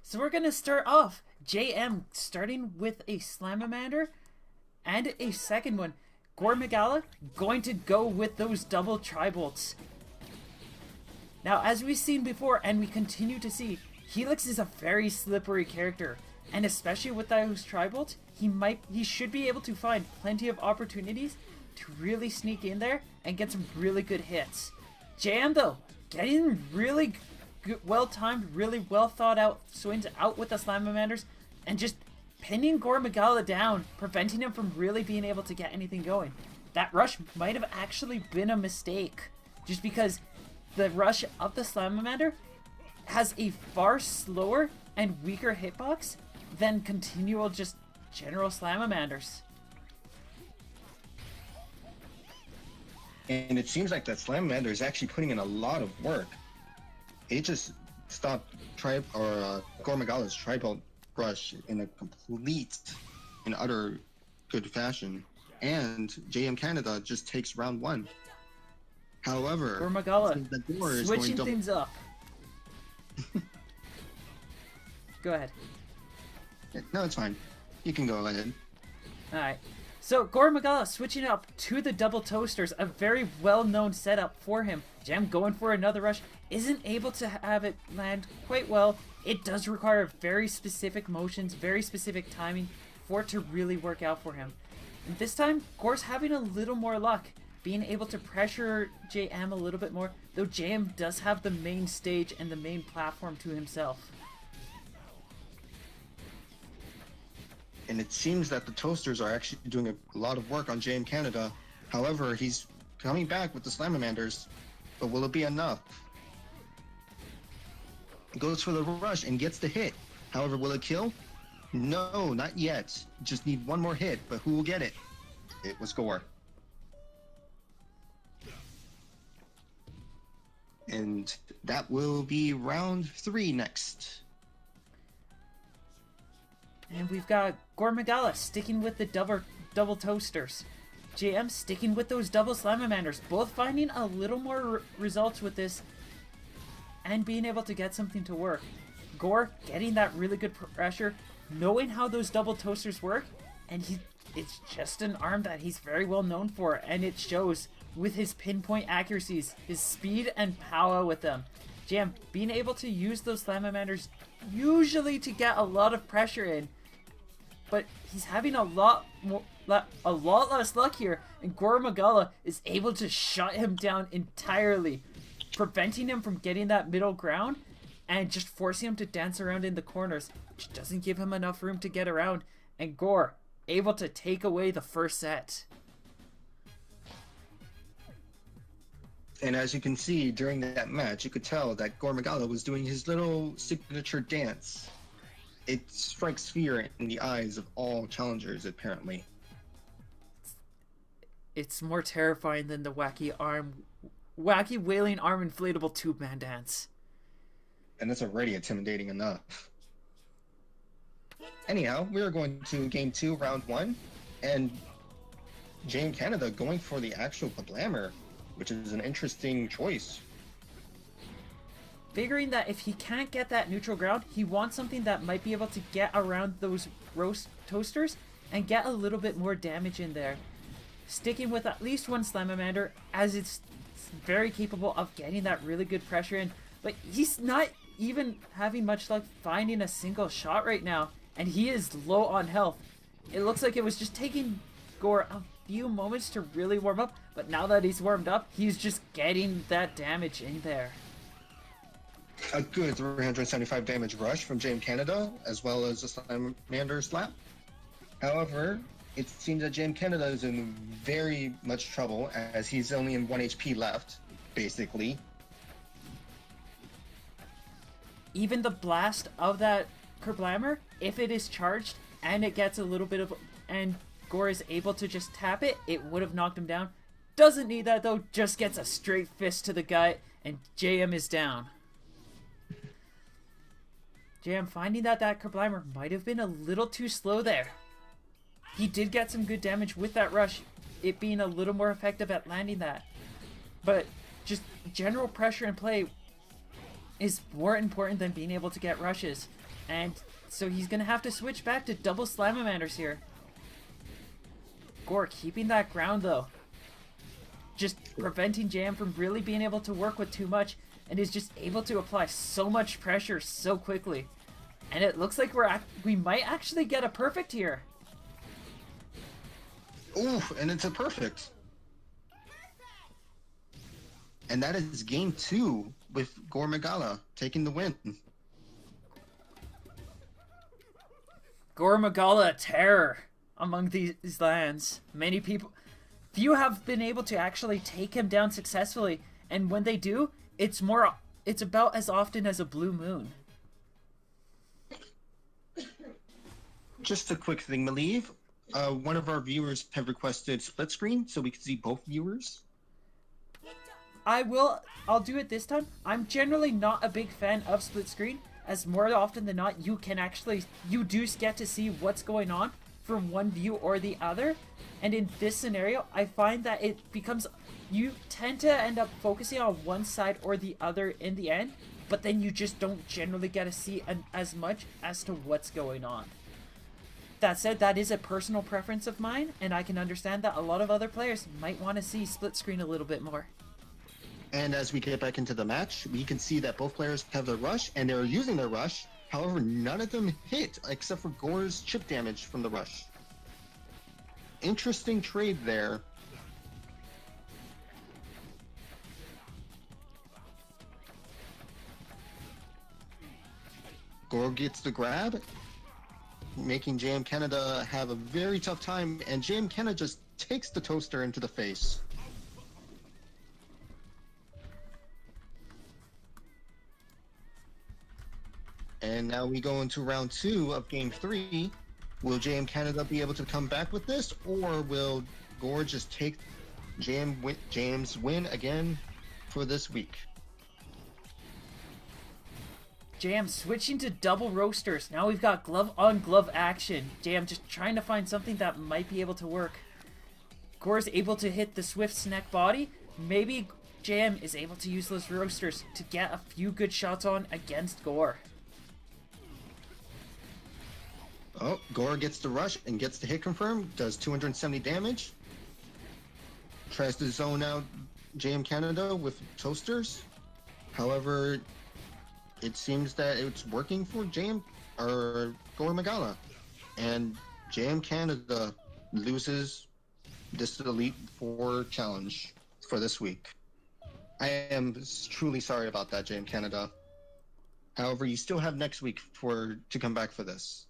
So we're going to start off JM starting with a Slamamander and a second one. GoreMagala going to go with those double Tri-Bolts. Now, as we've seen before, and we continue to see, Helix is a very slippery character. And especially with those Tri-Bolts, he should be able to find plenty of opportunities to really sneak in there and get some really good hits. JM, though, getting really good, well-timed, really well-thought-out swings out with the Slamamanders and just pinning GoreMagala down, preventing him from really being able to get anything going. That rush might have actually been a mistake, just because the rush of the Slamamander has a far slower and weaker hitbox than continual just general Slamamanders. And it seems like that Slamamander is actually putting in a lot of work. It just stopped GoreMagala's Tri-Bolt rush in a complete and utter good fashion. And JMCanada just takes round one. However, GoreMagala switching things up. Go ahead. No, it's fine. You can go ahead. Alright. So, GoreMagala switching up to the double toasters, a very well-known setup for him. Jam going for another rush, isn't able to have it land quite well. It does require very specific motions, very specific timing for it to really work out for him. And this time, Gore's having a little more luck, being able to pressure JM a little bit more, though JM does have the main stage and the main platform to himself. And it seems that the toasters are actually doing a lot of work on JMCanada. However, he's coming back with the Slamamanders, but will it be enough? He goes for the rush and gets the hit. However, will it kill? No, not yet. Just need one more hit, but who will get it? It was Gore. And that will be round 3 next. And we've got GoreMagala sticking with the double toasters. JM sticking with those double Slamamanders, both finding a little more results with this and being able to get something to work. Gore getting that really good pressure, knowing how those double toasters work, and it's just an arm that he's very well known for, and it shows with his pinpoint accuracies, his speed and power with them. JM being able to use those Slamamanders usually to get a lot of pressure in, but he's having a lot less luck here, and GoreMagala is able to shut him down entirely, preventing him from getting that middle ground and just forcing him to dance around in the corners, which doesn't give him enough room to get around, and Gore able to take away the first set. And as you can see, during that match, you could tell that GoreMagala was doing his little signature dance. It strikes fear in the eyes of all challengers, apparently. It's more terrifying than the wacky wailing arm inflatable tube-man dance. And that's already intimidating enough. Anyhow, we are going to game 2, round 1, and JMCanada going for the actual Kablammer, which is an interesting choice. Figuring that if he can't get that neutral ground, he wants something that might be able to get around those roast toasters and get a little bit more damage in there. Sticking with at least one Slamamander, as it's very capable of getting that really good pressure in, but he's not even having much luck finding a single shot right now, and he is low on health. It looks like it was just taking Gore a few moments to really warm up, but now that he's warmed up, he's just getting that damage in there. A good 375 damage rush from JMCanada, as well as a Slamamander slap. However, it seems that JMCanada is in very much trouble, as he's only in 1 HP left, basically. Even the blast of that Kablammer, if it is charged and it gets a little bit of, and Gore is able to just tap it, it would have knocked him down. Doesn't need that though, just gets a straight fist to the gut, and JM is down. JM finding that Kablammer might have been a little too slow there. He did get some good damage with that rush, it being a little more effective at landing that. But just general pressure and play is more important than being able to get rushes. And so he's going to have to switch back to double Slamamanders here. Gore keeping that ground though. Just preventing JM from really being able to work with too much, and is just able to apply so much pressure so quickly. And it looks like we might actually get a perfect here. Ooh, and it's a perfect. And that is game 2 with GoreMagala taking the win. GoreMagala, terror among these lands. Few have been able to actually take him down successfully, and when they do, it's about as often as a blue moon. Just a quick thing, Malieve. One of our viewers have requested split screen so we can see both viewers. I'll do it this time. I'm generally not a big fan of split screen, as more often than not you do get to see what's going on from one view or the other. And in this scenario, I find that you tend to end up focusing on one side or the other in the end, but then you just don't generally get to see as much as to what's going on. That said, that is a personal preference of mine, and I can understand that a lot of other players might want to see split screen a little bit more. And as we get back into the match, we can see that both players have their rush, and they're using their rush. However, none of them hit, except for Gore's chip damage from the rush. Interesting trade there. Gore gets the grab, making JMCanada have a very tough time, and JMCanada just takes the toaster into the face. And now we go into round 2 of game 3. Will JMCanada be able to come back with this, or will Gore just take James' win again for this week? JM switching to double roasters. Now we've got glove on glove action. JM just trying to find something that might be able to work. Gore's able to hit the Swift's neck body. Maybe JM is able to use those roasters to get a few good shots on against Gore. Oh, Gore gets the rush and gets the hit confirmed, does 270 damage. Tries to zone out JMCanada with toasters. However, it seems that it's working for GoreMagala. And JMCanada loses this Elite Four challenge for this week. I am truly sorry about that, JMCanada. However, you still have next week to come back for this.